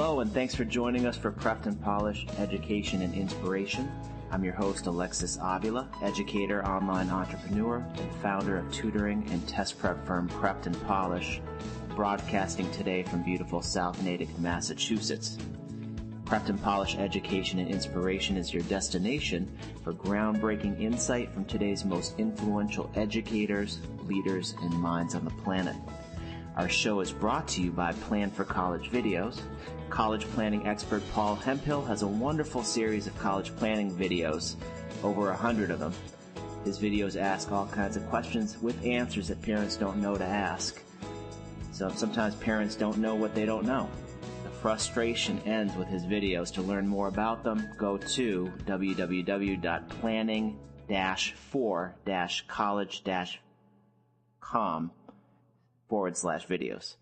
Hello, and thanks for joining us for Prepped and Polished Education and Inspiration. I'm your host, Alexis Avila, educator, online entrepreneur, and founder of tutoring and test prep firm Prepped and Polished, broadcasting today from beautiful South Natick, Massachusetts. Prepped and Polished Education and Inspiration is your destination for groundbreaking insight from today's most influential educators, leaders, and minds on the planet. Our show is brought to you by Plan for College Videos. College planning expert Paul Hemphill has a wonderful series of college planning videos, over 100 of them. His videos ask all kinds of questions with answers that parents don't know to ask. So sometimes parents don't know what they don't know. The frustration ends with his videos. To learn more about them, go to www.planning-for-college-com/videos.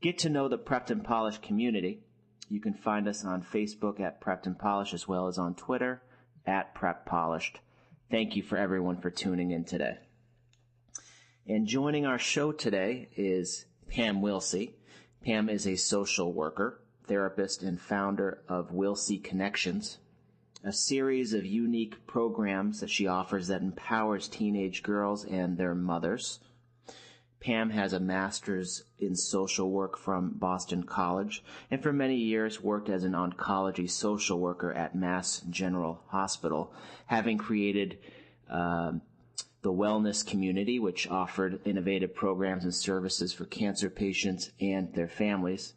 Get to know the Prepped and Polished community. You can find us on Facebook at Prepped and Polished, as well as on Twitter at Prepped Polished. Thank you for everyone for tuning in today. And joining our show today is Pam Willsey. Pam is a social worker, therapist, and founder of Willsey Connections, a series of unique programs that she offers that empowers teenage girls and their mothers. Pam has a master's in social work from Boston College and for many years worked as an oncology social worker at Mass General Hospital, having created the wellness community, which offered innovative programs and services for cancer patients and their families.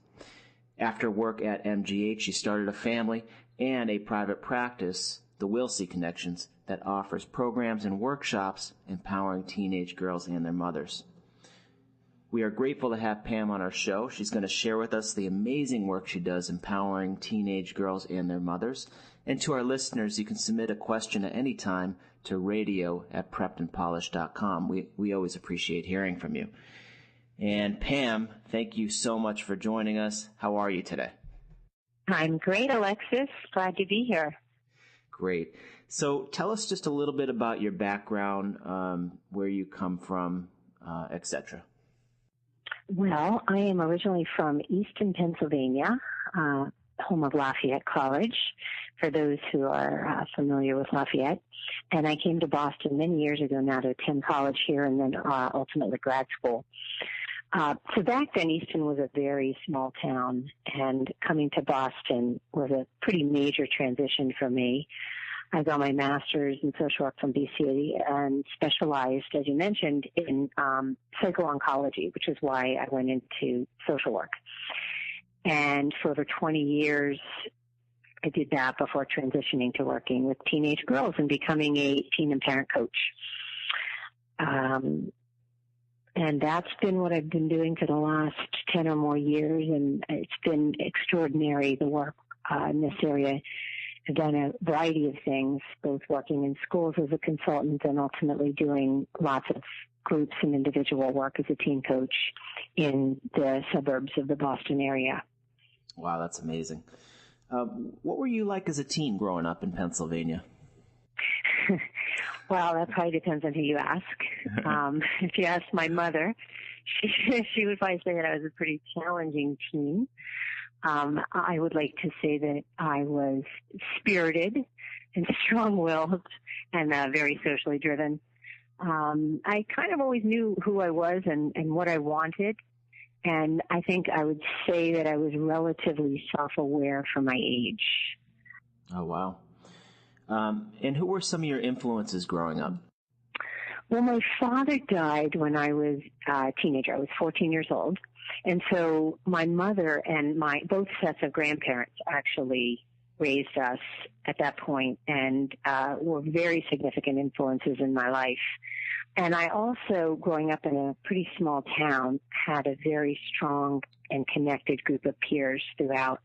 After work at MGH, she started a family and a private practice, the Willsey Connections, that offers programs and workshops empowering teenage girls and their mothers. We are grateful to have Pam on our show. She's going to share with us the amazing work she does empowering teenage girls and their mothers. And to our listeners, you can submit a question at any time to radio@preppedandpolished.com. We always appreciate hearing from you. And Pam, thank you so much for joining us. How are you today? I'm great, Alexis. Glad to be here. Great. So tell us just a little bit about your background, where you come from, etc. Well, I am originally from Easton, Pennsylvania, home of Lafayette College, for those who are familiar with Lafayette. And I came to Boston many years ago now to attend college here and then ultimately grad school. So back then, Easton was a very small town, and coming to Boston was a pretty major transition for me. I got my master's in social work from BC and specialized, as you mentioned, in psycho-oncology, which is why I went into social work. And for over 20 years, I did that before transitioning to working with teenage girls and becoming a teen and parent coach. And that's been what I've been doing for the last 10 or more years, and it's been extraordinary, the work in this area. I've done a variety of things, both working in schools as a consultant and ultimately doing lots of groups and individual work as a teen coach in the suburbs of the Boston area. Wow, that's amazing. What were you like as a teen growing up in Pennsylvania? Well, that probably depends on who you ask. If you ask my mother, she would probably say that I was a pretty challenging teen. I would like to say that I was spirited and strong-willed and very socially driven. I kind of always knew who I was and what I wanted, and I think I would say that I was relatively self-aware for my age. Oh, wow. And who were some of your influences growing up? Well, my father died when I was a teenager. I was 14 years old. And so my mother and my both sets of grandparents actually raised us at that point and were very significant influences in my life. And I also, growing up in a pretty small town, had a very strong and connected group of peers throughout.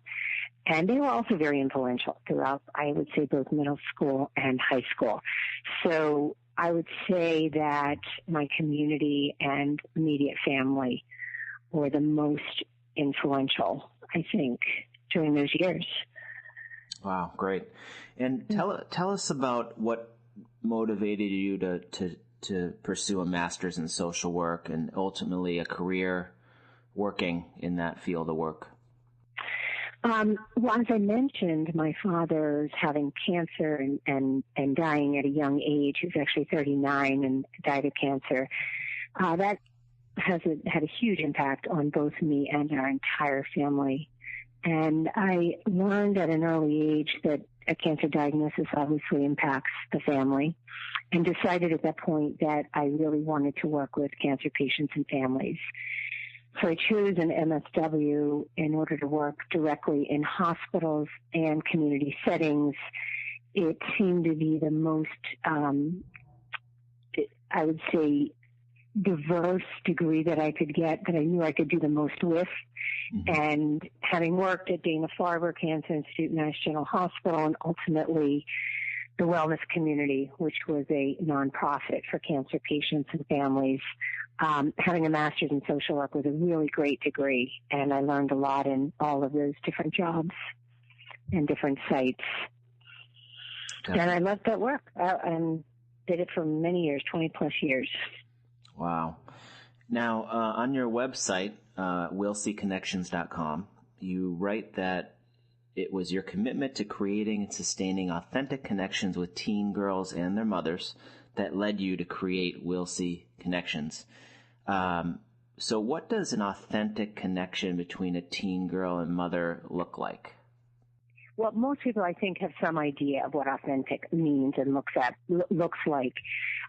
And they were also very influential throughout, I would say, both middle school and high school. So I would say that my community and immediate family were the most influential, I think, during those years. Wow, great. And tell us about what motivated you to pursue a master's in social work and ultimately a career working in that field of work. Well, as I mentioned, my father's having cancer and dying at a young age. He was actually 39 and died of cancer. That had a huge impact on both me and our entire family. And I learned at an early age that a cancer diagnosis obviously impacts the family, and decided at that point that I really wanted to work with cancer patients and families. So I chose an MSW in order to work directly in hospitals and community settings. It seemed to be the most, I would say, diverse degree that I could get, that I knew I could do the most with. Mm-hmm. And having worked at Dana-Farber Cancer Institute, Mass General Hospital, and ultimately the Wellness Community, which was a nonprofit for cancer patients and families, having a master's in social work was a really great degree, and I learned a lot in all of those different jobs and different sites. Definitely. And I loved that work and did it for many years, 20 plus years. Wow. Now, on your website, willseyconnections.com, you write that it was your commitment to creating and sustaining authentic connections with teen girls and their mothers that led you to create Willsey Connections. So what does an authentic connection between a teen girl and mother look like? Well, most people, I think, have some idea of what authentic means and looks like.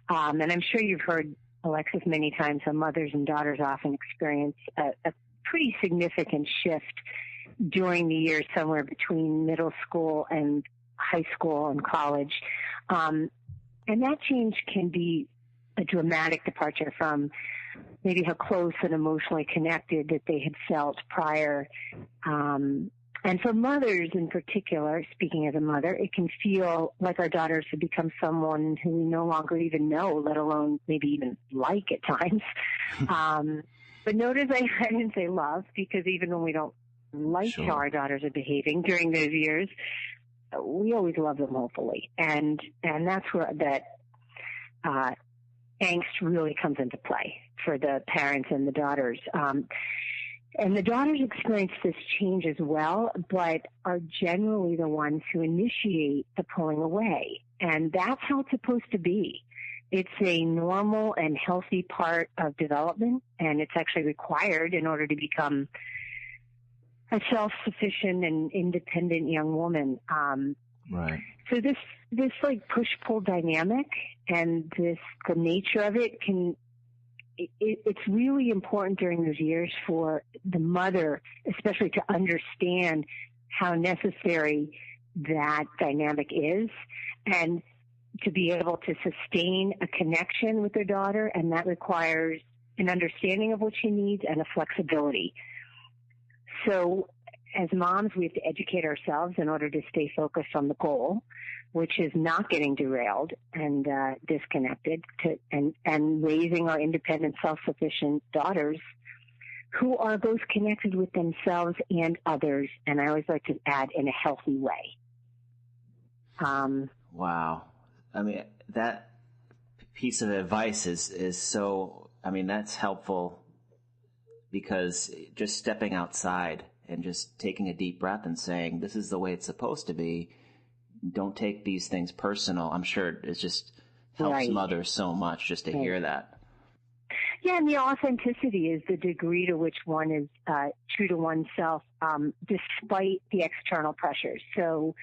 And I'm sure you've heard, Alexis, many times that mothers and daughters often experience a pretty significant shift during the years somewhere between middle school and high school and college. And that change can be a dramatic departure from maybe how close and emotionally connected that they had felt prior. And for mothers in particular, speaking as a mother, it can feel like our daughters have become someone who we no longer even know, let alone maybe even like at times. But notice I didn't say love, because even when we don't like how our daughters are behaving during those years, we always love them hopefully. And that's where that angst really comes into play for the parents and the daughters. And the daughters experience this change as well, but are generally the ones who initiate the pulling away. And that's how it's supposed to be. It's a normal and healthy part of development, and it's actually required in order to become a self-sufficient and independent young woman. Right. So this like push-pull dynamic and the nature of it it's really important during those years for the mother, especially, to understand how necessary that dynamic is, and to be able to sustain a connection with their daughter. And that requires an understanding of what she needs and a flexibility. So as moms, we have to educate ourselves in order to stay focused on the goal, which is not getting derailed and disconnected, and raising our independent, self-sufficient daughters who are both connected with themselves and others. And I always like to add, in a healthy way. Wow. I mean, that piece of advice is so, I mean, that's helpful, because just stepping outside and just taking a deep breath and saying, this is the way it's supposed to be. Don't take these things personal. I'm sure it just helps mothers so much just to hear that. Yeah, and the authenticity is the degree to which one is true to oneself, despite the external pressures. So,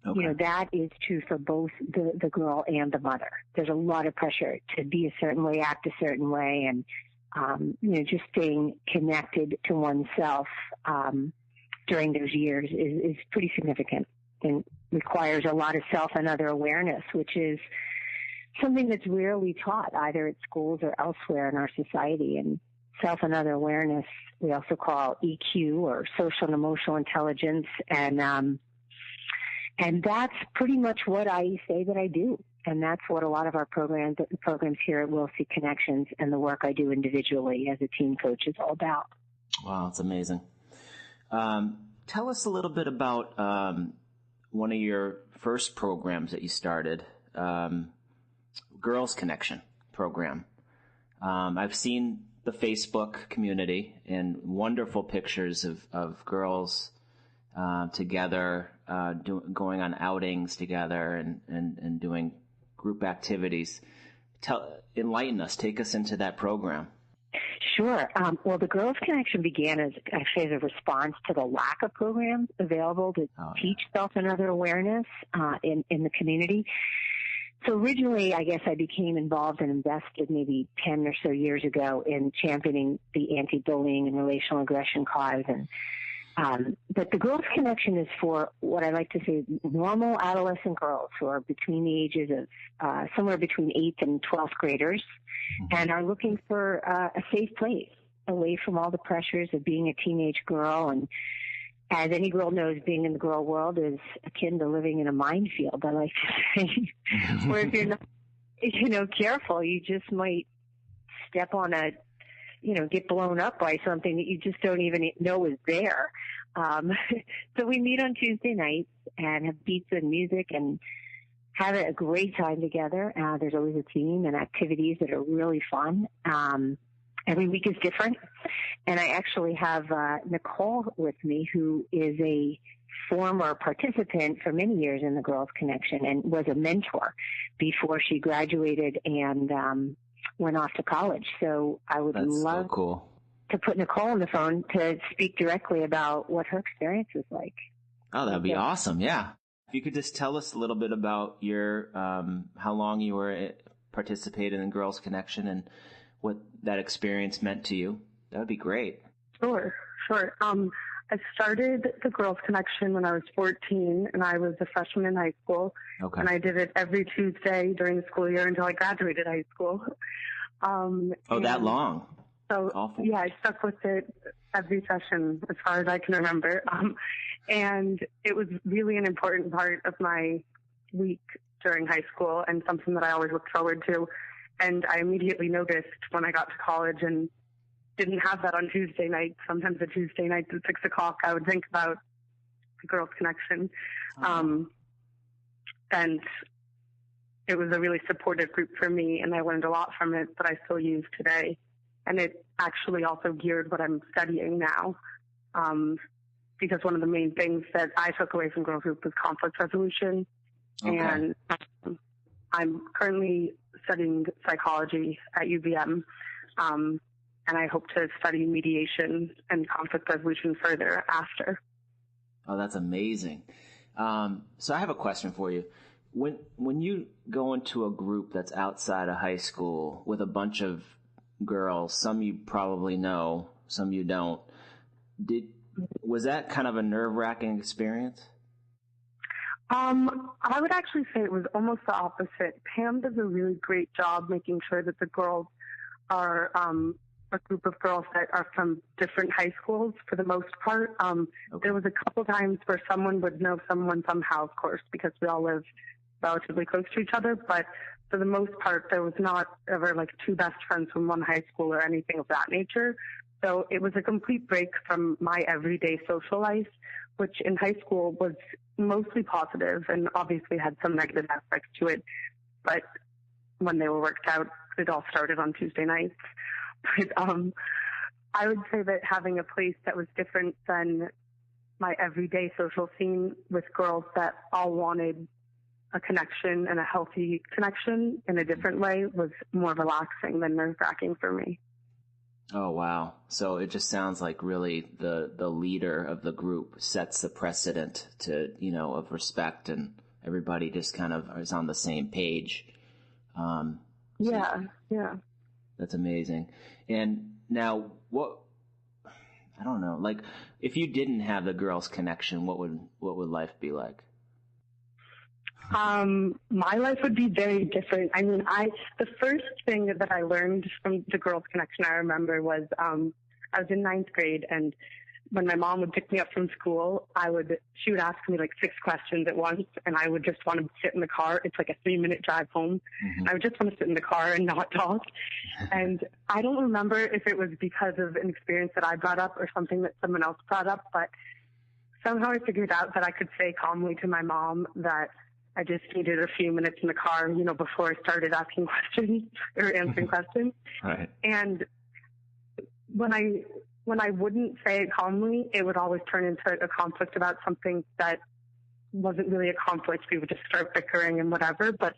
that is true for both the girl and the mother. There's a lot of pressure to be a certain way, act a certain way, and just staying connected to oneself during those years is pretty significant and requires a lot of self and other awareness, which is something that's rarely taught either at schools or elsewhere in our society. And self and other awareness we also call EQ, or social and emotional intelligence, and that's pretty much what I say that I do. And that's what a lot of our programs here at Willsey Connections and the work I do individually as a teen coach is all about. Wow, that's amazing. Tell us a little bit about one of your first programs that you started, Girls Connection program. I've seen the Facebook community and wonderful pictures of girls together, going on outings together and doing group activities. Enlighten us, take us into that program. Sure. Well, the Girls Connection began as actually as a response to the lack of programs available to teach self and other awareness in the community. So originally, I guess I became involved and invested maybe 10 or so years ago in championing the anti-bullying and relational aggression cause. But the Girls Connection is for what I like to say normal adolescent girls who are between the ages of somewhere between 8th and 12th graders and are looking for a safe place away from all the pressures of being a teenage girl. And as any girl knows, being in the girl world is akin to living in a minefield, I like to say, where if you're not, careful, you just might step on get blown up by something that you just don't even know is there. So we meet on Tuesday nights and have pizza and music and have a great time together. There's always a theme and activities that are really fun. Every week is different. And I actually have Nicole with me, who is a former participant for many years in the Girls Connection and was a mentor before she graduated and went off to college. So I would love so cool to put Nicole on the phone to speak directly about what her experience was like. Oh, that would be awesome. Yeah. If you could just tell us a little bit about your, how long you were participating in Girls Connection and what that experience meant to you, that would be great. Sure. I started the Girls Connection when I was 14, and I was a freshman in high school. Okay. And I did it every Tuesday during the school year until I graduated high school. That long? So, awful. Yeah, I stuck with it every session as far as I can remember. And it was really an important part of my week during high school and something that I always looked forward to. And I immediately noticed when I got to college and didn't have that on Tuesday nights. Sometimes the Tuesday nights at 6 o'clock, I would think about the Girls Connection. And it was a really supportive group for me, and I learned a lot from it that I still use today. And it actually also geared what I'm studying now, because one of the main things that I took away from Girl Group was conflict resolution. Okay. And I'm currently studying psychology at UVM, and I hope to study mediation and conflict resolution further after. Oh, that's amazing. So I have a question for you. When you go into a group that's outside of high school with a bunch of girls, some you probably know, some you don't, was that kind of a nerve-wracking experience? I would actually say it was almost the opposite. Pam does a really great job making sure that the girls are a group of girls that are from different high schools for the most part. Okay. There was a couple times where someone would know someone somehow, of course, because we all live relatively close to each other. But for the most part, there was not ever like two best friends from one high school or anything of that nature. So it was a complete break from my everyday social life, which in high school was mostly positive and obviously had some negative aspects to it. But when they were worked out, it all started on Tuesday nights. But I would say that having a place that was different than my everyday social scene with girls that all wanted a connection and a healthy connection in a different way was more relaxing than nerve-wracking for me. Oh, wow. So it just sounds like really the leader of the group sets the precedent to, of respect, and everybody just kind of is on the same page. Yeah. That's amazing. And now I don't know, like if you didn't have the Girls Connection, what would life be like? My life would be very different. I mean, the first thing that I learned from the Girls Connection I remember was, I was in 9th grade, and when my mom would pick me up from school, she would ask me like 6 questions at once, and I would just want to sit in the car. It's like a 3-minute drive home. Mm-hmm. I would just want to sit in the car and not talk. And I don't remember if it was because of an experience that I brought up or something that someone else brought up, but somehow I figured out that I could say calmly to my mom that I just needed a few minutes in the car, before I started asking questions or answering questions. Right. And when I when I wouldn't say it calmly, it would always turn into a conflict about something that wasn't really a conflict. We would just start bickering and whatever. But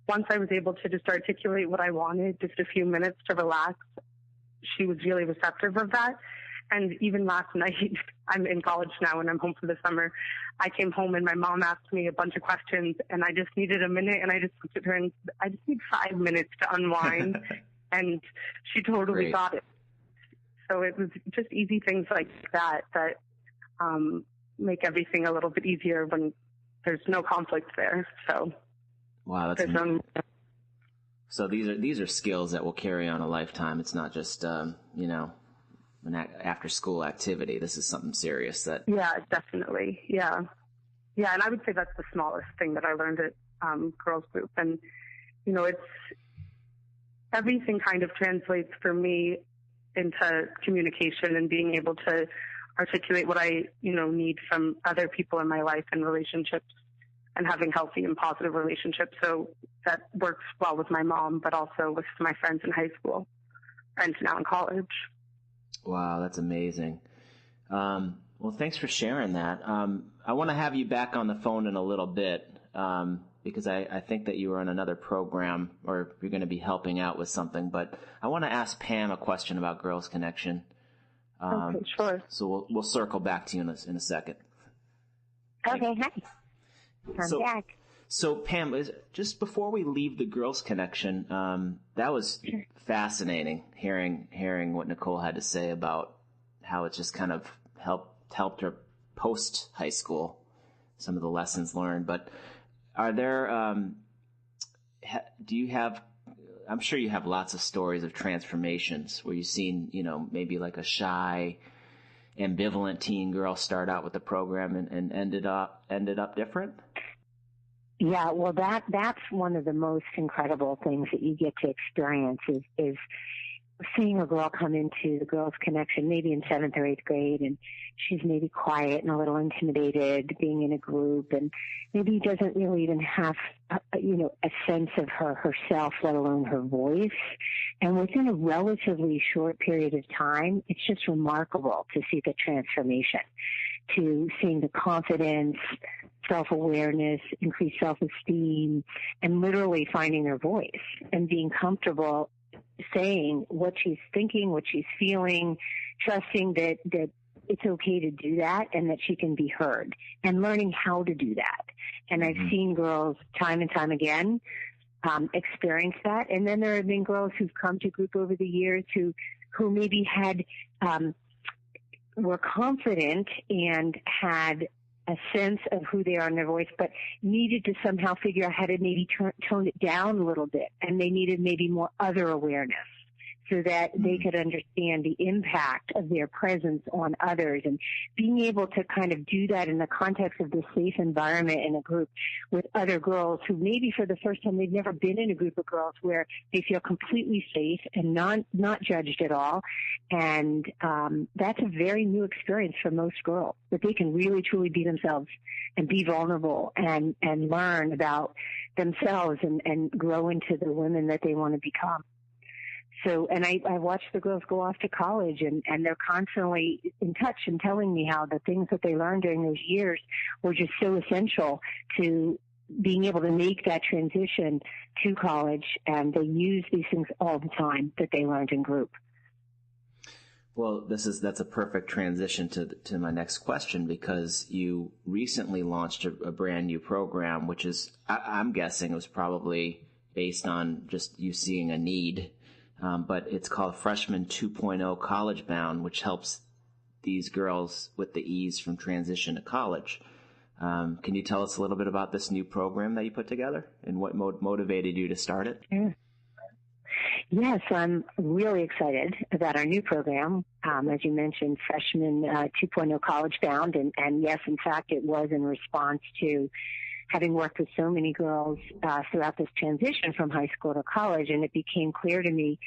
once I was able to just articulate what I wanted, just a few minutes to relax, she was really receptive of that. And even last night, I'm in college now and I'm home for the summer. I came home and my mom asked me a bunch of questions and I just needed a minute, and I just looked at her and I just need 5 minutes to unwind. And she totally got it. So it was just easy things like that make everything a little bit easier when there's no conflict there. So wow, that's amazing. So these are skills that will carry on a lifetime. It's not just an after school activity. This is something serious. Yeah, definitely. Yeah, and I would say that's the smallest thing that I learned at girls group. And it's everything kind of translates for me into communication and being able to articulate what I, need from other people in my life and relationships, and having healthy and positive relationships. So that works well with my mom, but also with my friends in high school and now in college. Wow, that's amazing. Well, thanks for sharing that. I want to have you back on the phone in a little bit because I think that you were on another program or you're going to be helping out with something. But I want to ask Pam a question about Girls Connection. Okay, sure. So we'll circle back to you in a second. Okay, hi. I'm back. So Pam, just before we leave the Girls Connection, that was fascinating hearing what Nicole had to say about how it just kind of helped her post high school, some of the lessons learned. But are there do you have, I'm sure you have lots of stories of transformations where you've seen, maybe like a shy, ambivalent teen girl start out with the program and ended up different? Yeah, well, that's one of the most incredible things that you get to experience is seeing a girl come into the Girls Connection, maybe in 7th or 8th grade, and she's maybe quiet and a little intimidated being in a group, and maybe doesn't really even have, a sense of herself, let alone her voice. And within a relatively short period of time, it's just remarkable to see the transformation, to seeing the confidence, self-awareness, increased self-esteem, and literally finding her voice and being comfortable saying what she's thinking, what she's feeling, trusting that it's okay to do that and that she can be heard, and learning how to do that. And I've seen girls time and time again experience that. And then there have been girls who've come to group over the years who maybe were confident and had a sense of who they are in their voice, but needed to somehow figure out how to maybe tone it down a little bit. And they needed maybe more other awareness so that they could understand the impact of their presence on others, and being able to kind of do that in the context of this safe environment in a group with other girls who maybe for the first time they've never been in a group of girls where they feel completely safe and not judged at all. And that's a very new experience for most girls, that they can really truly be themselves and be vulnerable and learn about themselves and grow into the women that they want to become. So, and I watch the girls go off to college and they're constantly in touch and telling me how the things that they learned during those years were just so essential to being able to make that transition to college. And they use these things all the time that they learned in group. Well, that's a perfect transition to my next question, because you recently launched a brand new program, which is, I'm guessing it was probably based on just you seeing a need. But it's called Freshman 2.0 College Bound, which helps these girls with the ease from transition to college. Can you tell us a little bit about this new program that you put together and what motivated you to start it? Yes, I'm really excited about our new program. As you mentioned, Freshman 2.0 College Bound. And yes, in fact, it was in response to having worked with so many girls throughout this transition from high school to college, and it became clear to me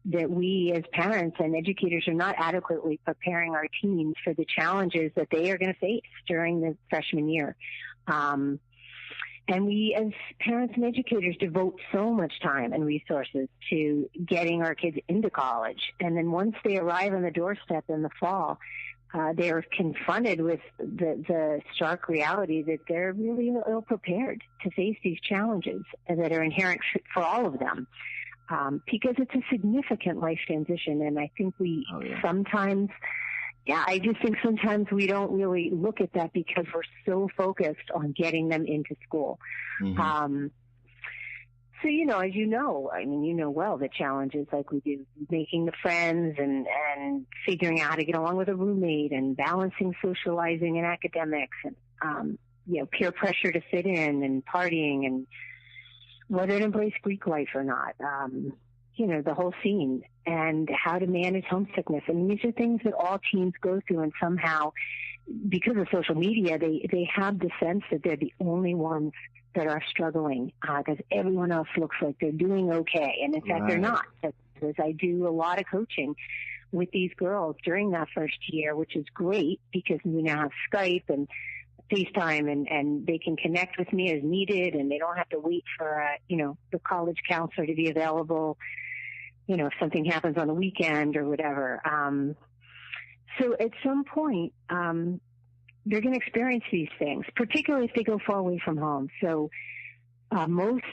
that we as parents and educators are not adequately preparing our teens for the challenges that they are going to face during the freshman year. And we, as parents and educators, devote so much time and resources to getting our kids into college. And then once they arrive on the doorstep in the fall, they are confronted with the stark reality that they're really ill-prepared to face these challenges that are inherent for all of them. Because it's a significant life transition, and I think we sometimes... Yeah, I just think sometimes we don't really look at that because we're so focused on getting them into school. Mm-hmm. So, as you know, well, the challenges like we do, making the friends and figuring out how to get along with a roommate and balancing socializing and academics and, peer pressure to fit in and partying and whether to embrace Greek life or not. The whole scene and how to manage homesickness. I mean, these are things that all teens go through, and somehow, because of social media, they have the sense that they're the only ones that are struggling because everyone else looks like they're doing okay. And in fact, they're not. Because I do a lot of coaching with these girls during that first year, which is great because we now have Skype and FaceTime and they can connect with me as needed, and they don't have to wait for, the college counselor to be available, if something happens on the weekend or whatever. So at some point, they're going to experience these things, particularly if they go far away from home. So most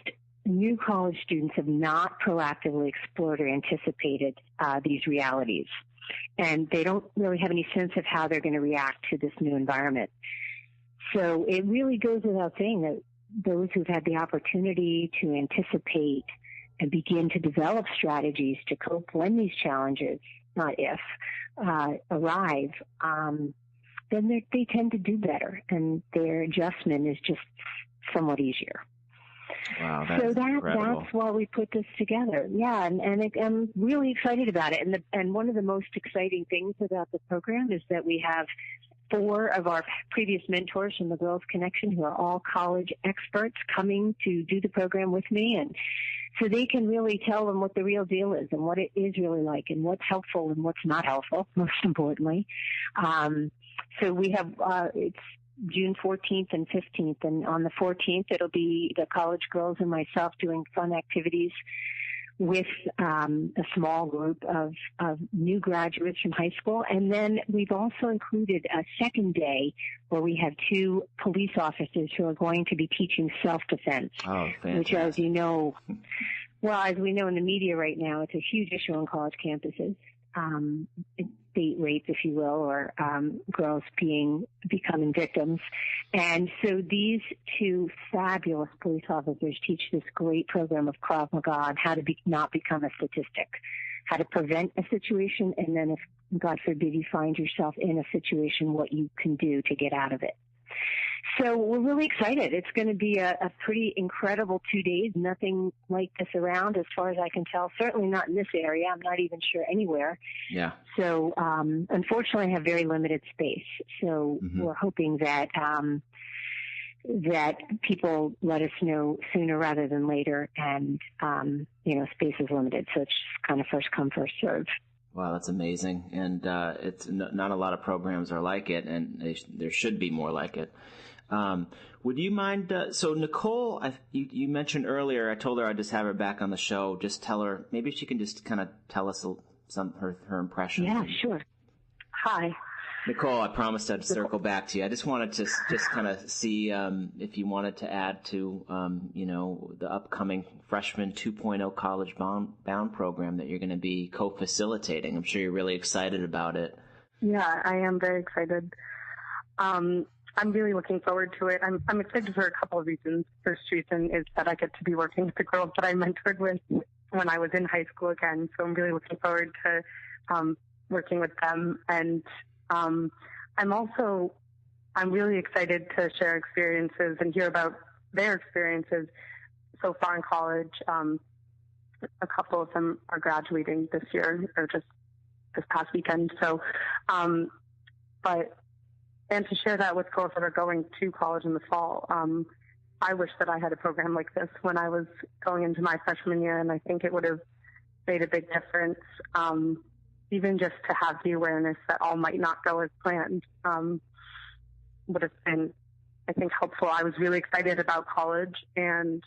new college students have not proactively explored or anticipated these realities, and they don't really have any sense of how they're going to react to this new environment. So it really goes without saying that those who've had the opportunity to anticipate and begin to develop strategies to cope when these challenges, not if, arrive, then they tend to do better, and their adjustment is just somewhat easier. Wow, that's why we put this together. Yeah, and I'm really excited about it. And one of the most exciting things about the program is that we have 4 of our previous mentors from the Girls Connection who are all college experts coming to do the program with me, and so they can really tell them what the real deal is and what it is really like and what's helpful and what's not helpful, most importantly. So we have, it's June 14th and 15th, and on the 14th it'll be the college girls and myself doing fun activities with a small group of new graduates from high school. And then we've also included a second day where we have 2 police officers who are going to be teaching self-defense. Oh, fantastic. Which, as you know, as we know in the media right now, it's a huge issue on college campuses. Date rape, if you will, or girls becoming victims. And so these 2 fabulous police officers teach this great program of Krav Maga on how to not become a statistic, how to prevent a situation, and then if, God forbid, you find yourself in a situation, what you can do to get out of it. So we're really excited. It's going to be a pretty incredible 2 days. Nothing like this around, as far as I can tell. Certainly not in this area. I'm not even sure anywhere. Yeah. So unfortunately, I have very limited space. So we're hoping that that people let us know sooner rather than later. And space is limited, so it's just kind of first come, first serve. Wow, that's amazing. And it's not a lot of programs are like it, and there should be more like it. Would you mind, so Nicole, you mentioned earlier, I told her I'd just have her back on the show, just tell her, maybe she can just kind of tell us her impression. Yeah, sure. Hi. Nicole, I promised I'd circle back to you. I just wanted to just kind of see if you wanted to add to, the upcoming Freshman 2.0 College Bound program that you're going to be co-facilitating. I'm sure you're really excited about it. Yeah, I am very excited. I'm really looking forward to it. I'm excited for a couple of reasons. First reason is that I get to be working with the girls that I mentored with when I was in high school again. So I'm really looking forward to working with them. And I'm really excited to share experiences and hear about their experiences so far in college. A couple of them are graduating this year or just this past weekend. So, and to share that with girls that are going to college in the fall. I wish that I had a program like this when I was going into my freshman year, and I think it would have made a big difference, even just to have the awareness that all might not go as planned would have been I think, helpful. I was really excited about college, and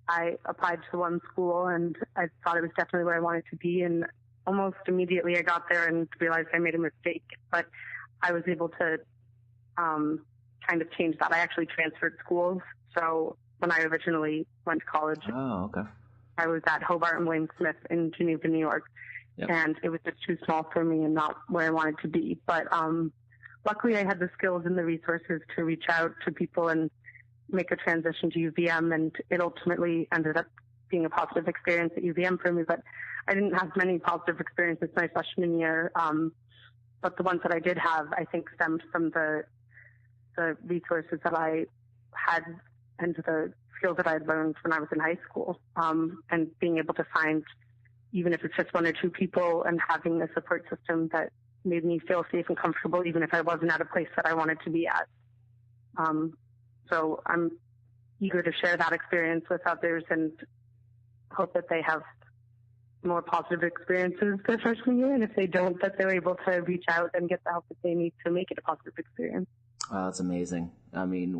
I applied to one school, and I thought it was definitely where I wanted to be. And almost immediately I got there and realized I made a mistake. But I was able to kind of change that. I actually transferred schools. So when I originally went to college, I was at Hobart and Wayne Smith in Geneva, New York. Yep. And it was just too small for me and not where I wanted to be. But luckily I had the skills and the resources to reach out to people and make a transition to UVM, and it ultimately ended up being a positive experience at UVM for me. But I didn't have many positive experiences my freshman year. But the ones that I did have, I think, stemmed from the resources that I had and the skills that I had learned when I was in high school, and being able to find, even if it's just one or two people, and having a support system that made me feel safe and comfortable, even if I wasn't at a place that I wanted to be at. So I'm eager to share that experience with others and hope that they have more positive experiences their freshman year, and if they don't, that they're able to reach out and get the help that they need to make it a positive experience. Wow, that's amazing. I mean,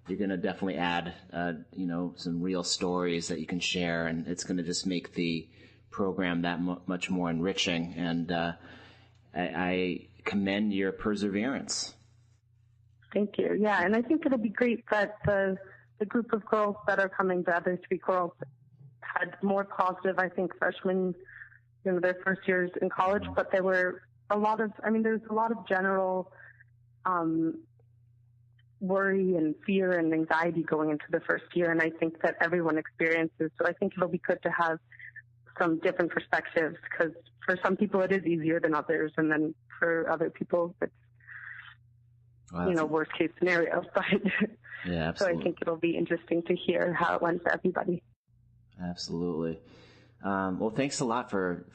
you're going to definitely add, some real stories that you can share, and it's going to just make the program that much more enriching. And I commend your perseverance. Thank you. Yeah, and I think it'll be great that the group of girls that are coming, the other three girls, had more positive, I think, freshmen, their first years in college, but there were there's a lot of general worry and fear and anxiety going into the first year, and I think that everyone experiences. So I think it'll be good to have some different perspectives, because for some people it is easier than others, and then for other people it's worst case scenario. But yeah, absolutely. So I think it'll be interesting to hear how it went for everybody. Absolutely. Well, thanks a lot for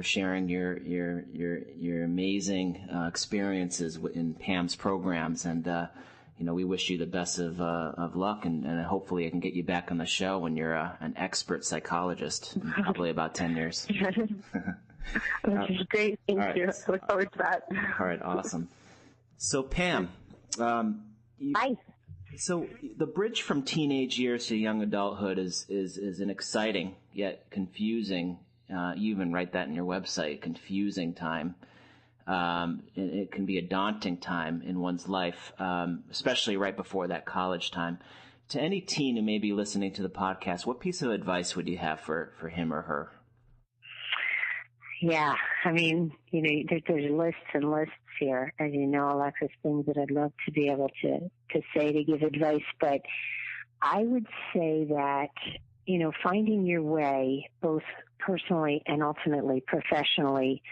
sharing your amazing experiences in Pam's programs, and we wish you the best of luck, and hopefully I can get you back on the show when you're an expert psychologist in probably about 10 years. This is great. Thank you. I look forward to that. All right, awesome. So Pam, Hi. So the bridge from teenage years to young adulthood is an exciting yet confusing. You even write that in your website. Confusing time. It can be a daunting time in one's life, especially right before that college time. To any teen who may be listening to the podcast, what piece of advice would you have for him or her? Yeah, I mean, there's lists and lists here, as you know, Alexis, things that I'd love to be able to say to give advice, but I would say that, finding your way, both personally and ultimately professionally,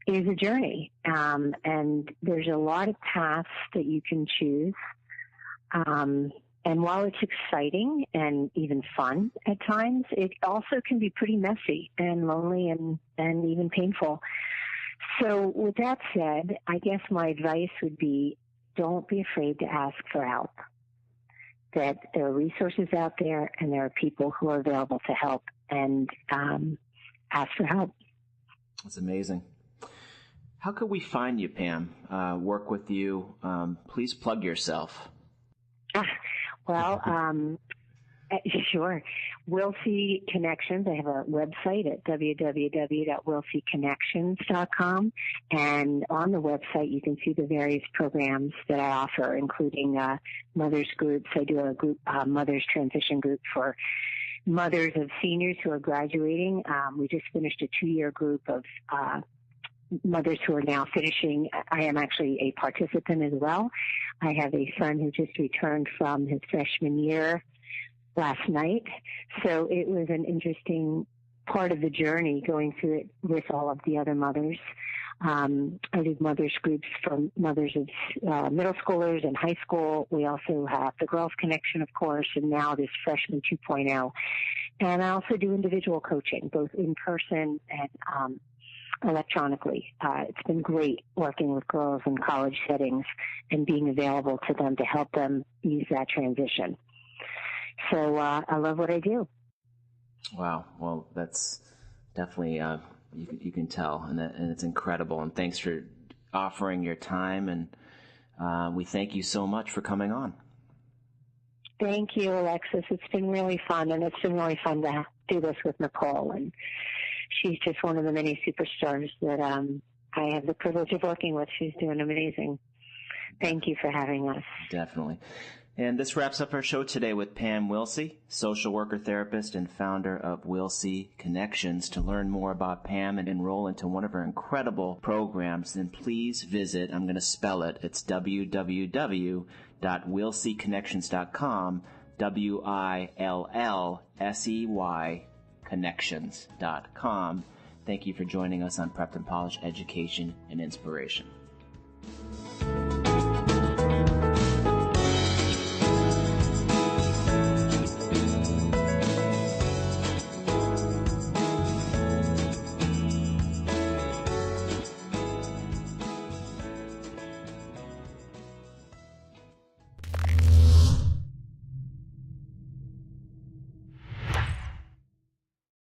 is a journey. And there's a lot of paths that you can choose. And while it's exciting and even fun at times, it also can be pretty messy and lonely and even painful. So with that said, I guess my advice would be, don't be afraid to ask for help. That there are resources out there and there are people who are available to help, and ask for help. That's amazing. How could we find you, Pam? Work with you? Please plug yourself. Well, sure. Willsey Connections. I have a website at www.willseyconnections.com. And on the website, you can see the various programs that I offer, including mothers groups. I do a group, mothers transition group for mothers of seniors who are graduating. We just finished a 2-year group of mothers who are now finishing. I am actually a participant as well. I have a son who just returned from his freshman year last night. So it was an interesting part of the journey going through it with all of the other mothers. I do mothers groups for mothers of middle schoolers and high school. We also have the Girls Connection, of course, and now this Freshman 2.0. And I also do individual coaching, both in person and electronically. It's been great working with girls in college settings and being available to them to help them ease that transition. So I love what I do. Wow. Well, that's definitely, you can tell, and it's incredible. And thanks for offering your time and we thank you so much for coming on. Thank you, Alexis. It's been really fun, and it's been really fun to do this with Nicole. And she's just one of the many superstars that I have the privilege of working with. She's doing amazing. Thank you for having us. Definitely. And this wraps up our show today with Pam Willsey, social worker, therapist, and founder of Willsey Connections. To learn more about Pam and enroll into one of her incredible programs, then please visit, I'm going to spell it, it's www.willseyconnections.com, WILLSEY Connections.com. Thank you for joining us on Prepped and Polished Education and Inspiration.